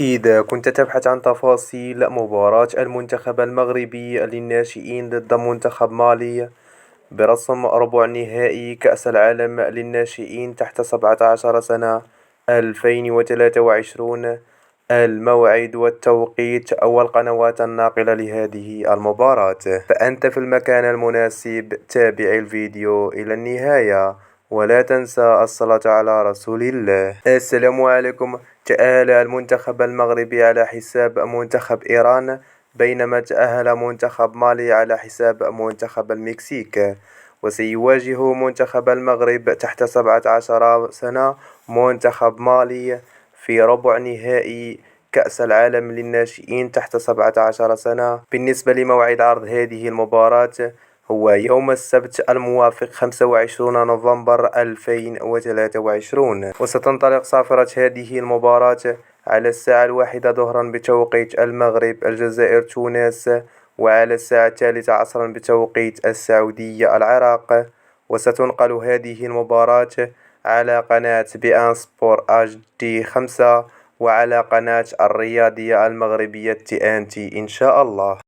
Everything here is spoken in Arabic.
إذا كنت تبحث عن تفاصيل مباراة المنتخب المغربي للناشئين ضد منتخب مالي برسم ربع نهائي كأس العالم للناشئين تحت 17 سنة 2023، الموعد والتوقيت والقنوات الناقلة لهذه المباراة، فأنت في المكان المناسب. تابع الفيديو إلى النهاية ولا تنسى الصلاة على رسول الله. السلام عليكم. تأهل المنتخب المغربي على حساب منتخب إيران، بينما تأهل منتخب مالي على حساب منتخب المكسيك. وسيواجه منتخب المغرب تحت 17 سنة منتخب مالي في ربع نهائي كأس العالم للناشئين تحت 17 سنة. بالنسبة لموعد عرض هذه المباراة هو يوم السبت الموافق 25 نوفمبر 2023، وستنطلق صافرة هذه المباراة على الساعة 1 ظهرا بتوقيت المغرب، الجزائر تونس، وعلى الساعة 3 عصرا بتوقيت السعودية العراق. وستنقل هذه المباراة على قناة بي إن سبور HD5 وعلى قناة الرياضية المغربية TNT إن شاء الله.